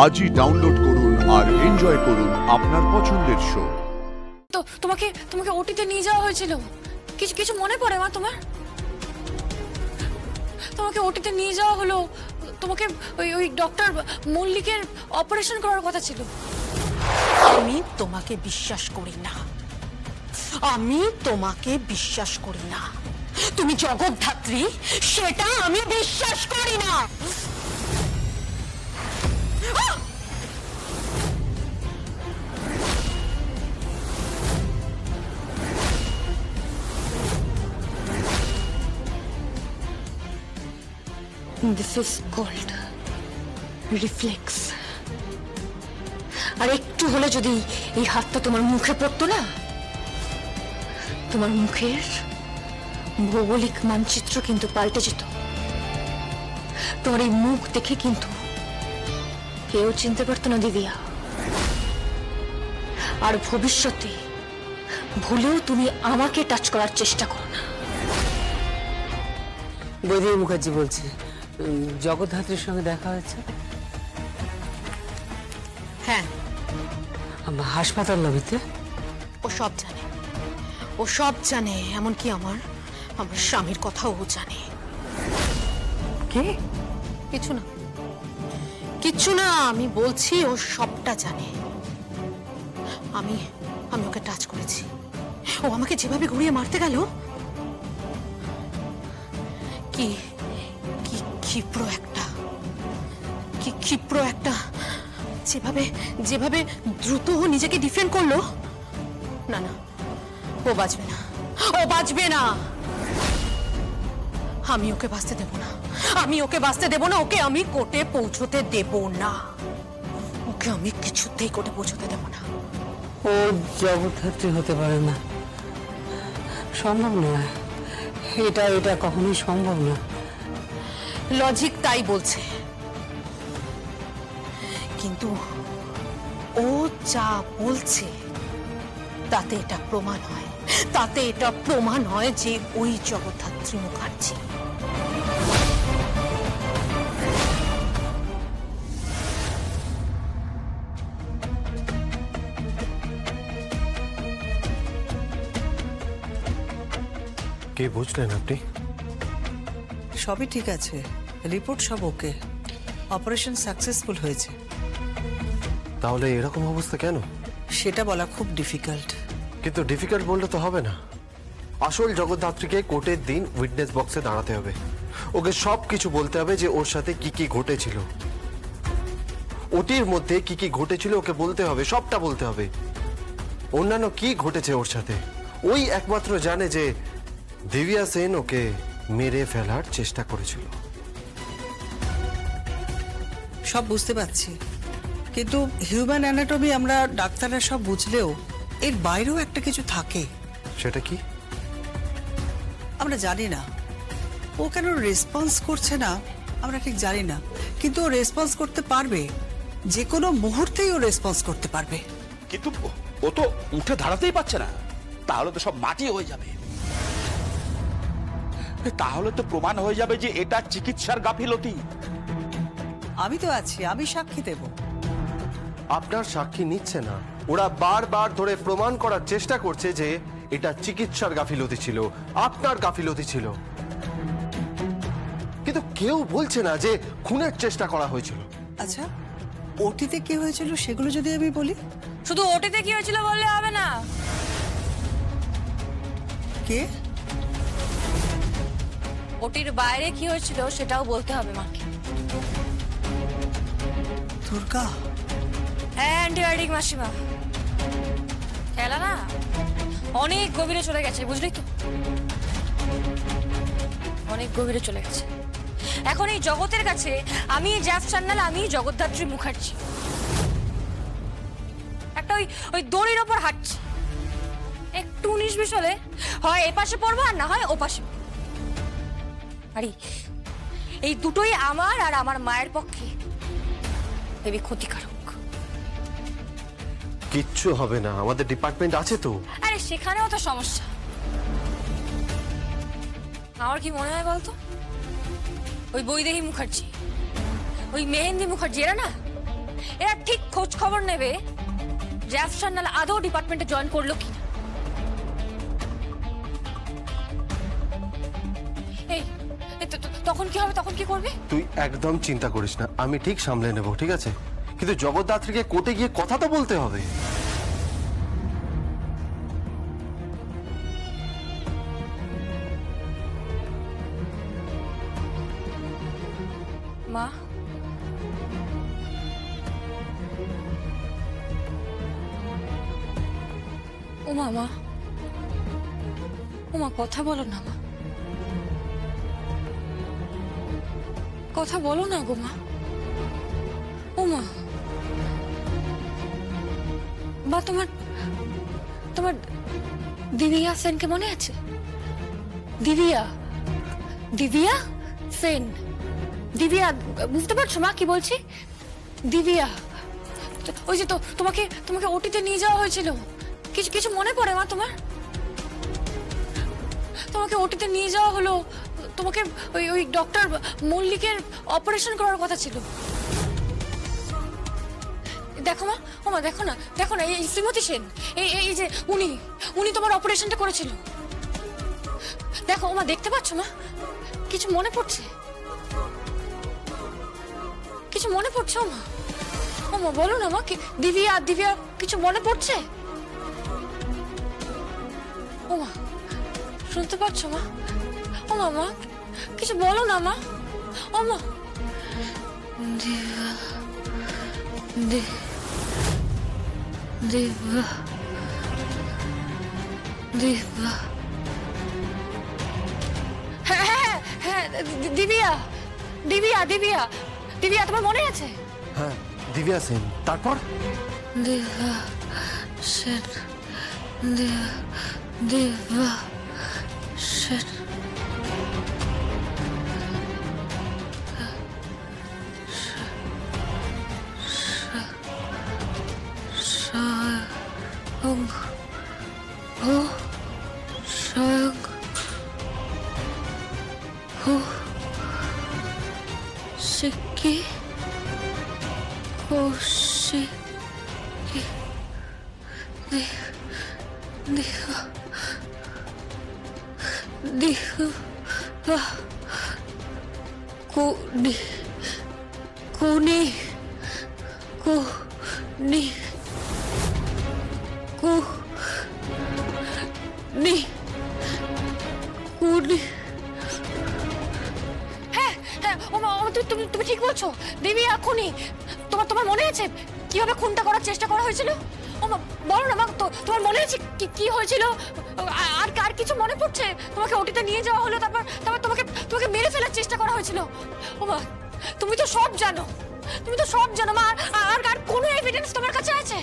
আজই ডাউনলোড করুন আর এনজয় করুন আপনার পছন্দের শো। তো তোমাকে তোমাকে ওটিতে নিয়ে যাওয়া হয়েছিল, কিছু কিছু মনে পড়ে মা তোমার? তোমাকে ওটিতে নিয়ে যাওয়া হলো, তোমাকে ওই ডক্টর মল্লিকের অপারেশন করার কথা ছিল। আমি তোমাকে বিশ্বাস করি না, আমি তোমাকে বিশ্বাস করি না। তুমি জগদ্ধাত্রী সেটা আমি বিশ্বাস করি না। This is called reflex. আর একটু হলে যদি এই হাতটা তোমার মুখে পড়তো না, তোমার মুখের ভৌগোলিক মানচিত্র কিন্তু পাল্টে যেত। তোমার এই মুখ দেখে কিন্তু কেউ চিনতে পারতো না দিদিয়া। আর ভবিষ্যতে ভুলেও তুমি আমাকে টাচ করার চেষ্টা করো না। বৈদেহী মুখার্জি বলছি, জগদ্ধাত্রীর সঙ্গে দেখা হয়েছে? হ্যাঁ, হাসপাতাল লবিতে। ও সব জানে, ও সব জানে, এমনকি আমার স্বামীর কথাও জানে। কে? কিছু না, কিচ্ছু না, আমি বলছি ও সবটা জানে। আমি ওকে টাচ করেছি। ও আমাকে যেভাবে ঘুরিয়ে মারতে গেল, কি কি ক্ষিপ্র একটা যেভাবে দ্রুত ও নিজেকে ডিফেন্ড করলো। না না, ও বাঁচবে না, ও বাঁচবে না। আমি ওকে বাঁচতে দেব না, আমি ওকে বাঁচতে দেব না। ওকে আমি কোর্টে পৌঁছতে দেব না, ওকে আমি কিছুতেই কোর্টে পৌঁছতে দেব না। ও জগদ্ধাত্রী হতে পারে না, সম্ভব নয়। এটা কখনোই সম্ভব না। লজিক তাই বলছে, কিন্তু ও যা বলছে তাতে এটা প্রমাণ হয় যে ওই জগদ্ধাত্রী মুখার্জি। কে বুঝলেন আপনি? সবই ঠিক আছে, রিপোর্ট সব ওকে, অপারেশন সাকসেসফুল হয়েছে। তাহলে এরকম অবস্থা কেন? সেটা বলা খুব ডিফিকাল্ট। কিন্তু ডিফিকাল্ট বললে তো হবে না। আসল জগদ্ধাত্রীকে কোর্টের দিন উইটনেস বক্সে দাঁড়াতে হবে, ওকে সব কিছু বলতে হবে যে ওর সাথে কি কি ঘটেছিল, ওটির মধ্যে কি কি ঘটেছিল ওকে বলতে হবে, সবটা বলতে হবে। অন্যান্য কি ঘটেছে ওর সাথে ওই একমাত্র জানে যে দিব্যা সেন ওকে মেরে ফেলার চেষ্টা করেছিল। সব বুঝতে পারছি, কিন্তু হিউম্যান অ্যানাটমি আমরা ডাক্তাররা সব বুঝলেও এর বাইরেও একটা কিছু থাকে। সেটা কি? আমরা জানি না। ও কেন রেসপন্স করছে না আমরা ঠিক জানি না, কিন্তু ও রেসপন্স করতে পারবে, যে কোনো মুহূর্তেই ও রেসপন্স করতে পারবে। কিন্তু ও তো উঠে দাঁড়াতেই পারছে না, তাহলে তো সব মাটি হয়ে যাবে। তাহলে তো প্রমাণ হয়ে যাবে যে এটা চিকিৎসার গাফিলতি। আমি তো আছি, আমি সাক্ষী দেব। আপনার সাক্ষী নিচ্ছে না, ওরা বারবার ধরে প্রমাণ করার চেষ্টা করছে যে এটা চিকিৎসার গাফিলতি ছিল, আপনার গাফিলতি ছিল, কিন্তু কেউ বলছে না যে খুনের চেষ্টা করা হয়েছিল। আচ্ছা, ওটিতে কি হয়েছিল সেগুলো যদি আমি বলি? শুধু ওটিতে কি হয়েছিল বললে হবে না, কে ওটির বাইরে কি হয়েছিল সেটাও বলতে হবে মাকে। দুর্গা অ্যান্টিবায়োটিক মাসিমা, খেলা না অনেক গভীরে চলে গেছে, বুঝলি তো, অনেক গভীরে চলে গেছে। এখন এই জগতের কাছে আমি জ্যাফ সান্যাল, আমি জগদ্ধাত্রী মুখার্জি একটা ওই দড়ির ওপর হাঁটছি। একটু 19-20 হলে হয় এপাশে পড়বো আর না হয় ওপাশে। আরে এই দুটোই আমার আর আমার মায়ের পক্ষে হেবি ক্ষতিকারক। কিচ্ছু হবে না, আমাদের ডিপার্টমেন্ট আছে তো। আরে সেখানেও তো সমস্যা। আমার কি মনে হয় বলতো, ওই বৈদেহী মুখার্জি, ওই মেহেন্দি মুখার্জি, এরা না এরা ঠিক খোঁজ খবর নেবে যে আফসার নাল আদৌ ডিপার্টমেন্টে জয়েন করলো কি। এই তখন কি হবে, তখন কি করবে? তুই একদম চিন্তা করিস না, আমি ঠিক সামলে নেব, ঠিক আছে? কিন্তু জগদ্ধাত্রীকে কোর্টে গিয়ে কথা তো বলতে হবে। মা, ওমা মা, ওমা কথা বলো না মা, কথা বলো না গো মা। ওমা মা, তোমার তোমার দিবিয়া সেনকে মনে আছে? দিবিয়া, দিবিয়া সেন, দিবিয়া, বুঝতে পারছো মা কি বলছি? দিবিয়া, ওই যে তো তোমাকে তোমাকে ওটিতে নিয়ে যাওয়া হয়েছিল, কিছু কিছু মনে পড়ে মা তোমার? তোমাকে ওটিতে নিয়ে যাওয়া হলো, তোমাকে ওই ওই ডক্টর মল্লিকের অপারেশন করার কথা ছিল। দেখো মা, ও মা দেখো না, দেখো না, এই শ্রীমতী সেন, এই যে উনি উনি তোমার অপারেশনটা করেছিল। দেখো ও মা, দেখতে পাচ্ছ মা? কিছু মনে পড়ছে? কিছু মনে পড়ছে ও মা? ও মা বলো না মা, কি দিবিয়া, দিবিয়া কিছু মনে পড়ছে? ও মা শুনতে পাচ্ছ মা? ও মা, মা কিছু বলো না মা। ও মা, দিবা, দিবা, দিবা, হ্যাঁ হ্যাঁ হ্যাঁ, দিবিয়া, দিবিয়া, দিবিয়া, দিবিয়া তোমার মনে আছে? হ্যাঁ, দিব্যা সেন। তারপর দিবা সেন, দিবা সেন, স্বয়ং, ও স্বয়ং, ও সিকি, কৌশিকি, দিবা, দিবা, কুনি, কুনি, কুনি, কুনি, কুনি। হ্যাঁ হ্যাঁ, ওমা তুমি তুমি ঠিক বলছো দেবী। এখনই তোমার তোমার মনে আছে কিভাবে খুনটা করার চেষ্টা করা হয়েছিল? ওমা বলো না মা, তোমার মনে আছে কি হয়েছিল? আর আর কিছু মনে পড়ছে? তোমাকে ওটিতে নিয়ে যাওয়া হলো, তারপর তারপর তোমাকে তোমাকে মেরে ফেলার চেষ্টা করা হয়েছিল। ওমা তুমি তো সব জানো, তুমি তো সব জানো মা। আর আর কোনো এভিডেন্স তোমার কাছে আছে?